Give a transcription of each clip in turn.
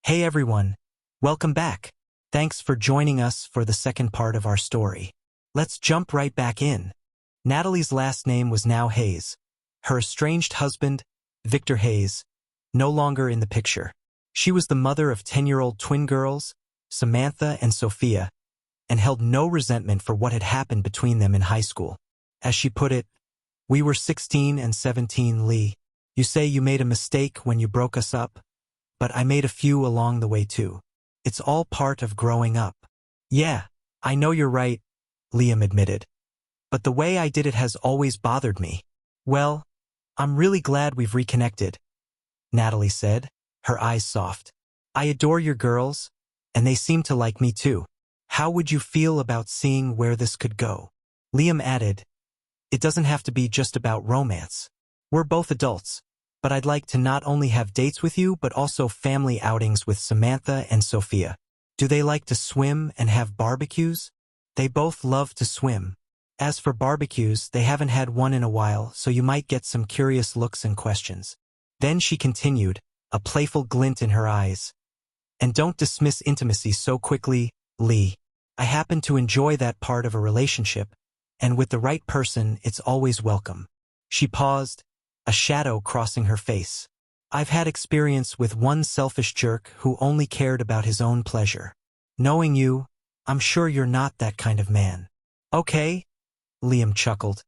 Hey everyone, welcome back. Thanks for joining us for the second part of our story. Let's jump right back in. Natalie's last name was now Hayes. Her estranged husband, Victor Hayes, no longer in the picture. She was the mother of 10-year-old twin girls, Samantha and Sophia, and held no resentment for what had happened between them in high school. As she put it, "We were 16 and 17, Lee. You say you made a mistake when you broke us up, but I made a few along the way too. It's all part of growing up." "Yeah, I know you're right," Liam admitted. "But the way I did it has always bothered me." "Well, I'm really glad we've reconnected," Natalie said, her eyes soft. "I adore your girls, and they seem to like me too. How would you feel about seeing where this could go?" Liam added, "It doesn't have to be just about romance. We're both adults, but I'd like to not only have dates with you but also family outings with Samantha and Sophia. Do they like to swim and have barbecues?" "They both love to swim. As for barbecues, they haven't had one in a while, so you might get some curious looks and questions." Then she continued, a playful glint in her eyes. "And don't dismiss intimacy so quickly, Lee. I happen to enjoy that part of a relationship, and with the right person, it's always welcome." She paused, a shadow crossing her face. "I've had experience with one selfish jerk who only cared about his own pleasure. Knowing you, I'm sure you're not that kind of man." "Okay," Liam chuckled,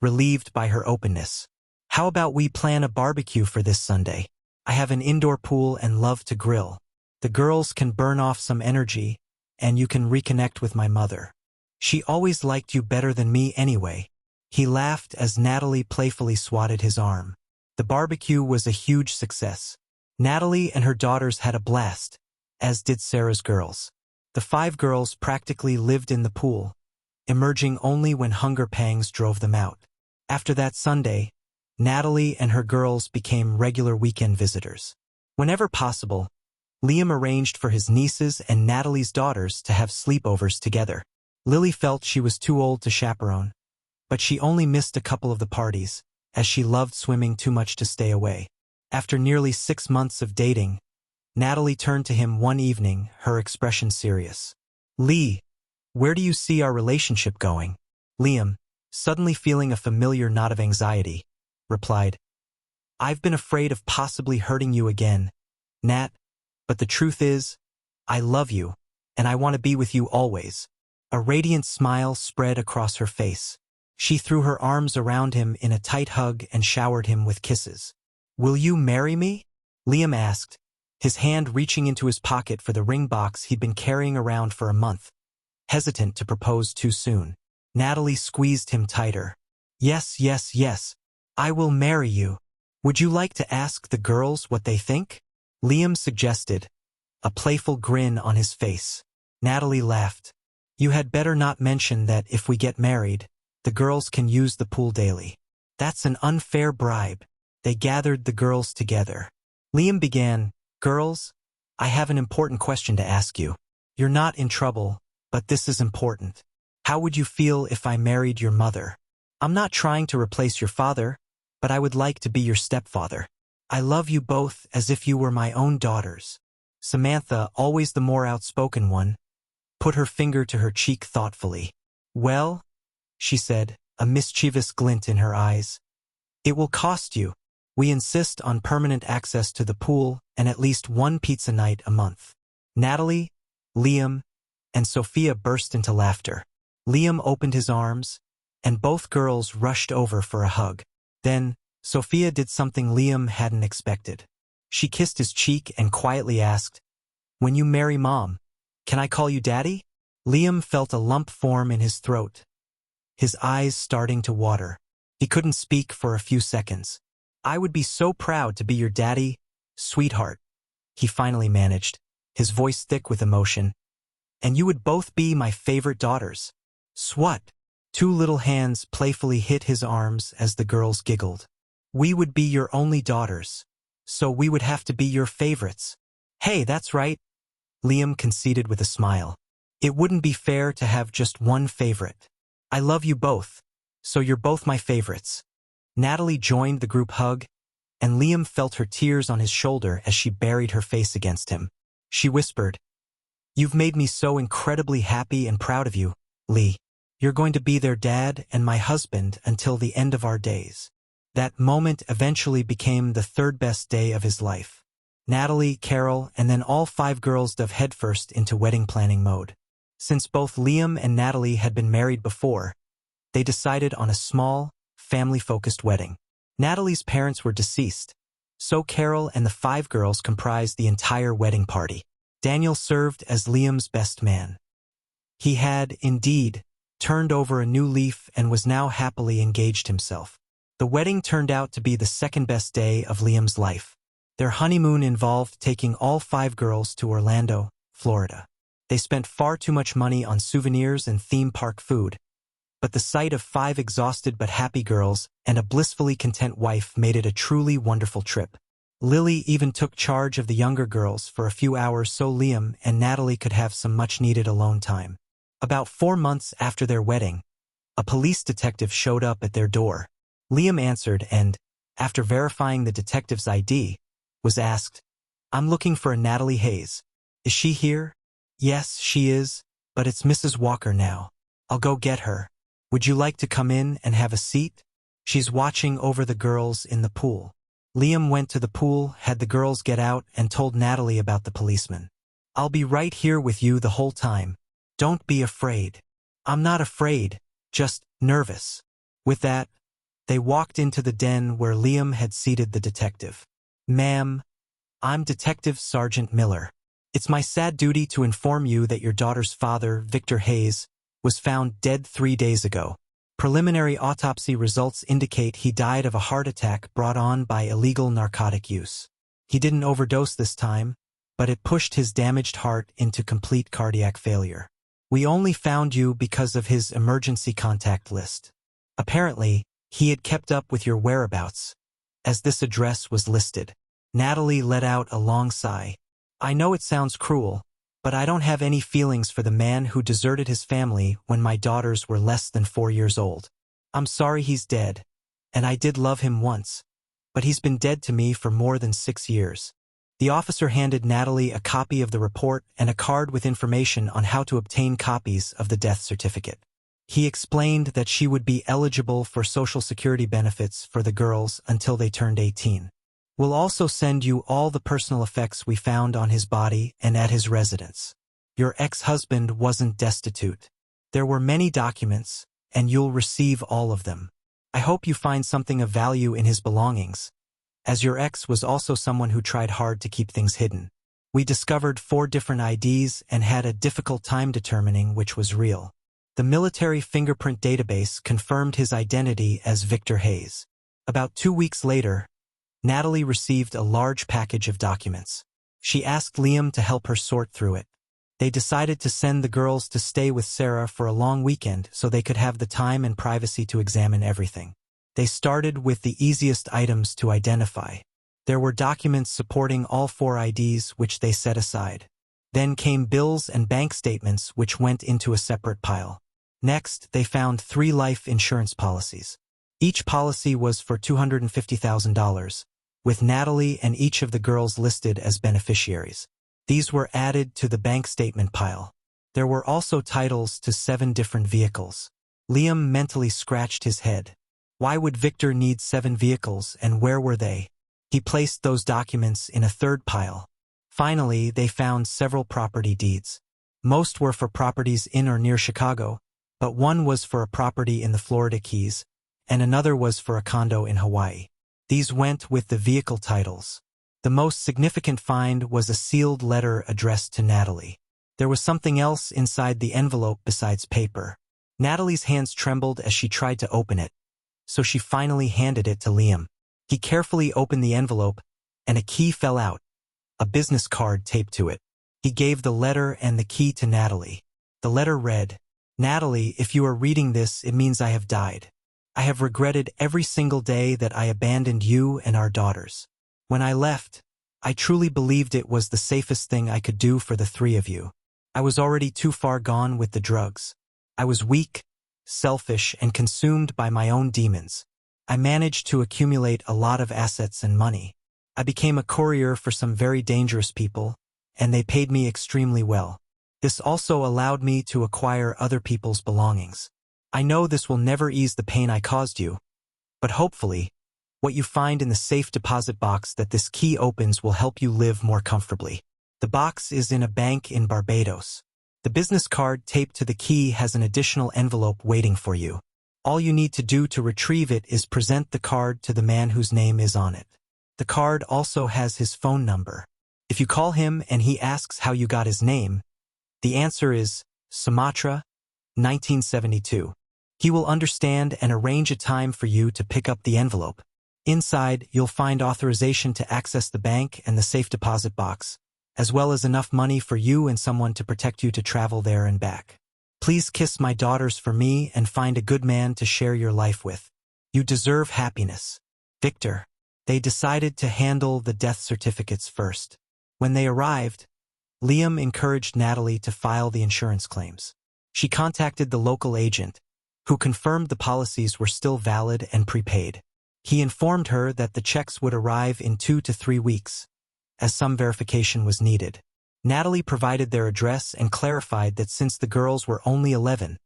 relieved by her openness. "How about we plan a barbecue for this Sunday? I have an indoor pool and love to grill. The girls can burn off some energy, and you can reconnect with my mother. She always liked you better than me anyway." He laughed as Natalie playfully swatted his arm. The barbecue was a huge success. Natalie and her daughters had a blast, as did Sarah's girls. The 5 girls practically lived in the pool, emerging only when hunger pangs drove them out. After that Sunday, Natalie and her girls became regular weekend visitors. Whenever possible, Liam arranged for his nieces and Natalie's daughters to have sleepovers together. Lily felt she was too old to chaperone, but she only missed a couple of the parties, as she loved swimming too much to stay away. After nearly 6 months of dating, Natalie turned to him one evening, her expression serious. "Lee, where do you see our relationship going?" Liam, suddenly feeling a familiar knot of anxiety, replied, "I've been afraid of possibly hurting you again, Nat, but the truth is, I love you, and I want to be with you always." A radiant smile spread across her face. She threw her arms around him in a tight hug and showered him with kisses. "Will you marry me?" Liam asked, his hand reaching into his pocket for the ring box he'd been carrying around for a month, hesitant to propose too soon. Natalie squeezed him tighter. "Yes, yes, yes. I will marry you. Would you like to ask the girls what they think?" Liam suggested, a playful grin on his face. Natalie laughed. "You had better not mention that if we get married, the girls can use the pool daily. That's an unfair bribe." They gathered the girls together. Liam began, "Girls, I have an important question to ask you. You're not in trouble, but this is important. How would you feel if I married your mother? I'm not trying to replace your father, but I would like to be your stepfather. I love you both as if you were my own daughters." Samantha, always the more outspoken one, put her finger to her cheek thoughtfully. "Well," she said, a mischievous glint in her eyes, "it will cost you. We insist on permanent access to the pool and at least one pizza night a month." Natalie, Liam, and Sophia burst into laughter. Liam opened his arms, and both girls rushed over for a hug. Then, Sophia did something Liam hadn't expected. She kissed his cheek and quietly asked, "When you marry Mom, can I call you Daddy?" Liam felt a lump form in his throat, his eyes starting to water. He couldn't speak for a few seconds. "I would be so proud to be your daddy, sweetheart," he finally managed, his voice thick with emotion. "And you would both be my favorite daughters." "Swat!" 2 little hands playfully hit his arms as the girls giggled. "We would be your only daughters, so we would have to be your favorites." "Hey, that's right," Liam conceded with a smile. "It wouldn't be fair to have just one favorite. I love you both, so you're both my favorites." Natalie joined the group hug, and Liam felt her tears on his shoulder as she buried her face against him. She whispered, "You've made me so incredibly happy and proud of you, Lee. You're going to be their dad and my husband until the end of our days." That moment eventually became the third best day of his life. Natalie, Carol, and then all 5 girls dove headfirst into wedding planning mode. Since both Liam and Natalie had been married before, they decided on a small, family-focused wedding. Natalie's parents were deceased, so Carol and the 5 girls comprised the entire wedding party. Daniel served as Liam's best man. He had, indeed, turned over a new leaf and was now happily engaged himself. The wedding turned out to be the second best day of Liam's life. Their honeymoon involved taking all 5 girls to Orlando, Florida. They spent far too much money on souvenirs and theme park food, but the sight of 5 exhausted but happy girls and a blissfully content wife made it a truly wonderful trip. Lily even took charge of the younger girls for a few hours so Liam and Natalie could have some much-needed alone time. About 4 months after their wedding, a police detective showed up at their door. Liam answered and, after verifying the detective's ID, was asked, "I'm looking for a Natalie Hayes. Is she here?" "Yes, she is, but it's Mrs. Walker now. I'll go get her. Would you like to come in and have a seat? She's watching over the girls in the pool." Liam went to the pool, had the girls get out, and told Natalie about the policeman. "I'll be right here with you the whole time. Don't be afraid." "I'm not afraid, just nervous." With that, they walked into the den where Liam had seated the detective. "Ma'am, I'm Detective Sergeant Miller. It's my sad duty to inform you that your daughter's father, Victor Hayes, was found dead 3 days ago. Preliminary autopsy results indicate he died of a heart attack brought on by illegal narcotic use. He didn't overdose this time, but it pushed his damaged heart into complete cardiac failure. We only found you because of his emergency contact list. Apparently, he had kept up with your whereabouts, as this address was listed." Natalie let out a long sigh. "I know it sounds cruel, but I don't have any feelings for the man who deserted his family when my daughters were less than 4 years old. I'm sorry he's dead, and I did love him once, but he's been dead to me for more than 6 years." The officer handed Natalie a copy of the report and a card with information on how to obtain copies of the death certificate. He explained that she would be eligible for Social Security benefits for the girls until they turned 18. "We'll also send you all the personal effects we found on his body and at his residence. Your ex-husband wasn't destitute. There were many documents, and you'll receive all of them. I hope you find something of value in his belongings, as your ex was also someone who tried hard to keep things hidden. We discovered 4 different IDs and had a difficult time determining which was real. The military fingerprint database confirmed his identity as Victor Hayes." About 2 weeks later, Natalie received a large package of documents. She asked Liam to help her sort through it. They decided to send the girls to stay with Sarah for a long weekend so they could have the time and privacy to examine everything. They started with the easiest items to identify. There were documents supporting all 4 IDs which they set aside. Then came bills and bank statements which went into a separate pile. Next, they found 3 life insurance policies. Each policy was for $250,000, with Natalie and each of the girls listed as beneficiaries. These were added to the bank statement pile. There were also titles to 7 different vehicles. Liam mentally scratched his head. Why would Victor need 7 vehicles, and where were they? He placed those documents in a third pile. Finally, they found several property deeds. Most were for properties in or near Chicago, but one was for a property in the Florida Keys, and another was for a condo in Hawaii. These went with the vehicle titles. The most significant find was a sealed letter addressed to Natalie. There was something else inside the envelope besides paper. Natalie's hands trembled as she tried to open it, so she finally handed it to Liam. He carefully opened the envelope, and a key fell out, a business card taped to it. He gave the letter and the key to Natalie. The letter read, "Natalie, if you are reading this, it means I have died. I have regretted every single day that I abandoned you and our daughters. When I left, I truly believed it was the safest thing I could do for the 3 of you. I was already too far gone with the drugs. I was weak, selfish, and consumed by my own demons. I managed to accumulate a lot of assets and money. I became a courier for some very dangerous people, and they paid me extremely well. This also allowed me to acquire other people's belongings. I know this will never ease the pain I caused you, but hopefully, what you find in the safe deposit box that this key opens will help you live more comfortably. The box is in a bank in Barbados. The business card taped to the key has an additional envelope waiting for you. All you need to do to retrieve it is present the card to the man whose name is on it. The card also has his phone number. If you call him and he asks how you got his name, the answer is Sumatra, 1972. He will understand and arrange a time for you to pick up the envelope. Inside, you'll find authorization to access the bank and the safe deposit box, as well as enough money for you and someone to protect you to travel there and back. Please kiss my daughters for me and find a good man to share your life with. You deserve happiness. Victor. They decided to handle the death certificates first. When they arrived, Liam encouraged Natalie to file the insurance claims. She contacted the local agent, who confirmed the policies were still valid and prepaid. He informed her that the checks would arrive in 2 to 3 weeks, as some verification was needed. Natalie provided their address and clarified that since the girls were only 11,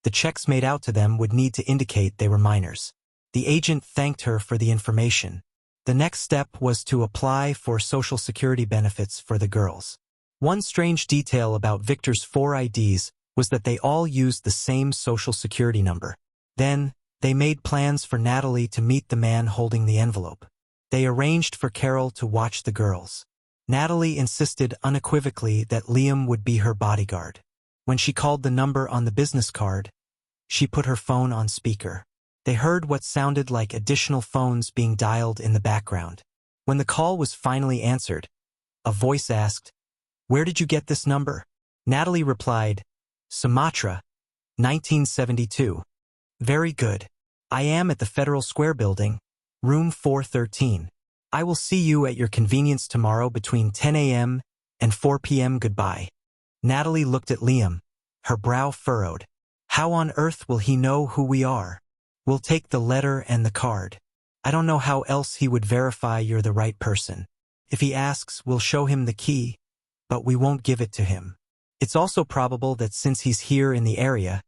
the checks made out to them would need to indicate they were minors. The agent thanked her for the information. The next step was to apply for Social Security benefits for the girls. One strange detail about Victor's 4 IDs was that they all used the same Social Security number. Then, they made plans for Natalie to meet the man holding the envelope. They arranged for Carol to watch the girls. Natalie insisted unequivocally that Liam would be her bodyguard. When she called the number on the business card, she put her phone on speaker. They heard what sounded like additional phones being dialed in the background. When the call was finally answered, a voice asked, "Where did you get this number?" Natalie replied, "Sumatra, 1972. "Very good. I am at the Federal Square building, room 413. I will see you at your convenience tomorrow between 10 a.m. and 4 p.m. Goodbye." Natalie looked at Liam, her brow furrowed. How on earth will he know who we are? We'll take the letter and the card. I don't know how else he would verify you're the right person. If he asks, we'll show him the key, but we won't give it to him. It's also probable that since he's here in the area,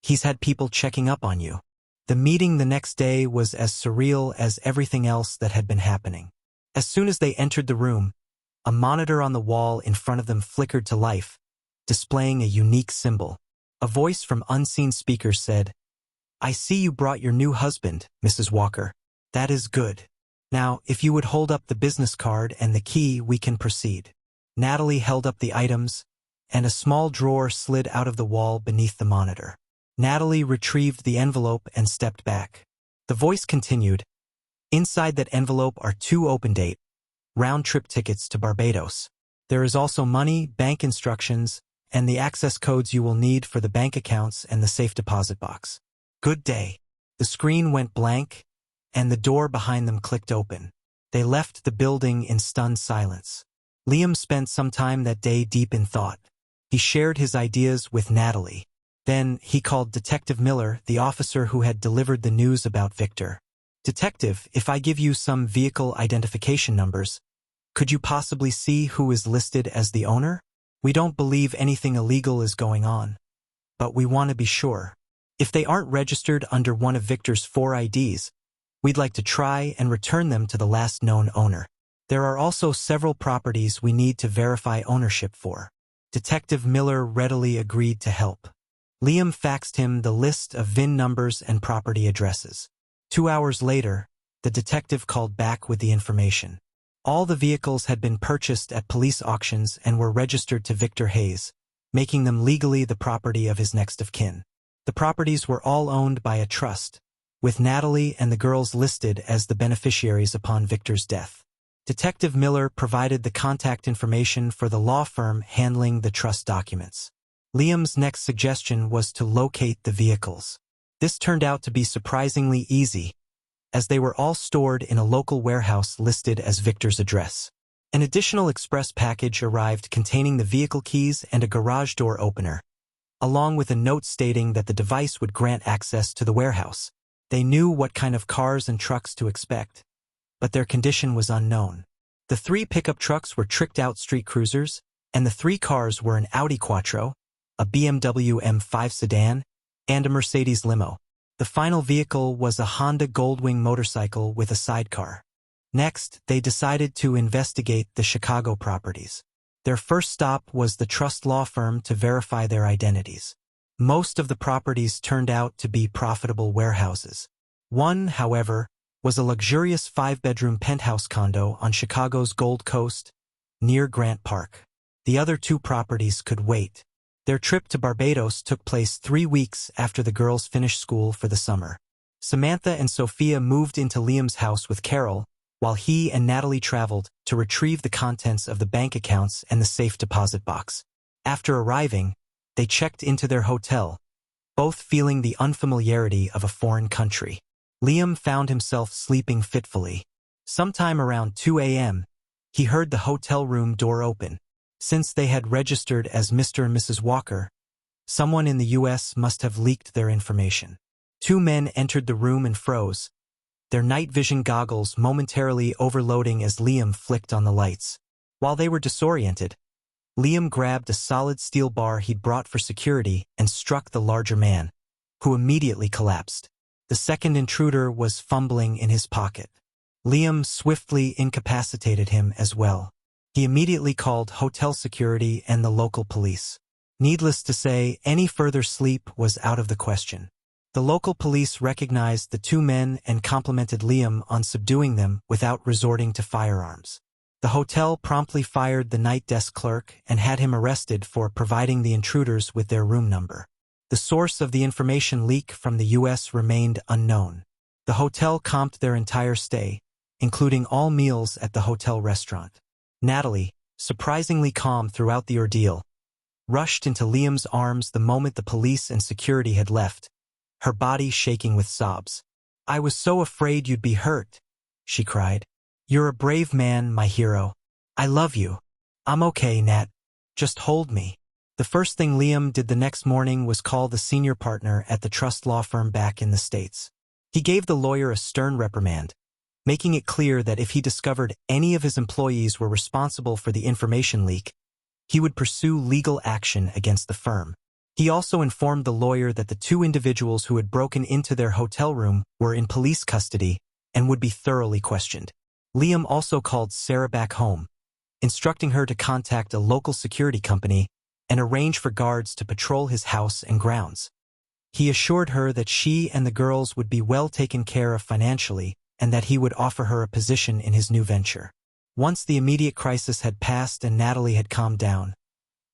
he's had people checking up on you. The meeting the next day was as surreal as everything else that had been happening. As soon as they entered the room, a monitor on the wall in front of them flickered to life, displaying a unique symbol. A voice from unseen speakers said, "I see you brought your new husband, Mrs. Walker. That is good. Now, if you would hold up the business card and the key, we can proceed." Natalie held up the items, and a small drawer slid out of the wall beneath the monitor. Natalie retrieved the envelope and stepped back. The voice continued, "Inside that envelope are 2 open-date, round-trip tickets to Barbados. There is also money, bank instructions, and the access codes you will need for the bank accounts and the safe deposit box. Good day." The screen went blank, and the door behind them clicked open. They left the building in stunned silence. Liam spent some time that day deep in thought. He shared his ideas with Natalie. Then he called Detective Miller, the officer who had delivered the news about Victor. "Detective, if I give you some vehicle identification numbers, could you possibly see who is listed as the owner? We don't believe anything illegal is going on, but we want to be sure. If they aren't registered under one of Victor's 4 IDs, we'd like to try and return them to the last known owner. There are also several properties we need to verify ownership for." Detective Miller readily agreed to help. Liam faxed him the list of VIN numbers and property addresses. 2 hours later, the detective called back with the information. All the vehicles had been purchased at police auctions and were registered to Victor Hayes, making them legally the property of his next of kin. The properties were all owned by a trust, with Natalie and the girls listed as the beneficiaries upon Victor's death. Detective Miller provided the contact information for the law firm handling the trust documents. Liam's next suggestion was to locate the vehicles. This turned out to be surprisingly easy, as they were all stored in a local warehouse listed as Victor's address. An additional express package arrived containing the vehicle keys and a garage door opener, along with a note stating that the device would grant access to the warehouse. They knew what kind of cars and trucks to expect, but their condition was unknown. The 3 pickup trucks were tricked-out street cruisers, and the three cars were an Audi Quattro, a BMW M5 sedan, and a Mercedes limo. The final vehicle was a Honda Goldwing motorcycle with a sidecar. Next, they decided to investigate the Chicago properties. Their first stop was the trust law firm to verify their identities. Most of the properties turned out to be profitable warehouses. One, however, was a luxurious 5-bedroom penthouse condo on Chicago's Gold Coast, near Grant Park. The other 2 properties could wait. Their trip to Barbados took place 3 weeks after the girls finished school for the summer. Samantha and Sophia moved into Liam's house with Carol, while he and Natalie traveled to retrieve the contents of the bank accounts and the safe deposit box. After arriving, they checked into their hotel, both feeling the unfamiliarity of a foreign country. Liam found himself sleeping fitfully. Sometime around 2 a.m., he heard the hotel room door open. Since they had registered as Mr. and Mrs. Walker, someone in the U.S. must have leaked their information. 2 men entered the room and froze, their night vision goggles momentarily overloading as Liam flicked on the lights. While they were disoriented, Liam grabbed a solid steel bar he'd brought for security and struck the larger man, who immediately collapsed. The second intruder was fumbling in his pocket. Liam swiftly incapacitated him as well. He immediately called hotel security and the local police. Needless to say, any further sleep was out of the question. The local police recognized the 2 men and complimented Liam on subduing them without resorting to firearms. The hotel promptly fired the night desk clerk and had him arrested for providing the intruders with their room number. The source of the information leak from the U.S. remained unknown. The hotel comped their entire stay, including all meals at the hotel restaurant. Natalie, surprisingly calm throughout the ordeal, rushed into Liam's arms the moment the police and security had left, her body shaking with sobs. "I was so afraid you'd be hurt," she cried. "You're a brave man, my hero. I love you." "I'm okay, Nat. Just hold me." The first thing Liam did the next morning was call the senior partner at the trust law firm back in the States. He gave the lawyer a stern reprimand, making it clear that if he discovered any of his employees were responsible for the information leak, he would pursue legal action against the firm. He also informed the lawyer that the 2 individuals who had broken into their hotel room were in police custody and would be thoroughly questioned. Liam also called Sarah back home, instructing her to contact a local security company and arrange for guards to patrol his house and grounds. He assured her that she and the girls would be well taken care of financially and that he would offer her a position in his new venture. Once the immediate crisis had passed and Natalie had calmed down,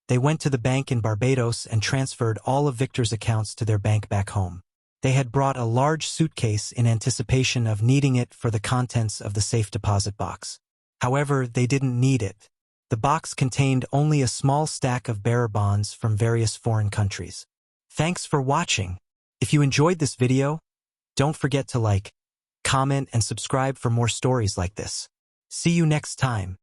they went to the bank in Barbados and transferred all of Victor's accounts to their bank back home. They had brought a large suitcase in anticipation of needing it for the contents of the safe deposit box. However, they didn't need it. The box contained only a small stack of bearer bonds from various foreign countries. Thanks for watching. If you enjoyed this video, don't forget to like, comment, and subscribe for more stories like this. See you next time.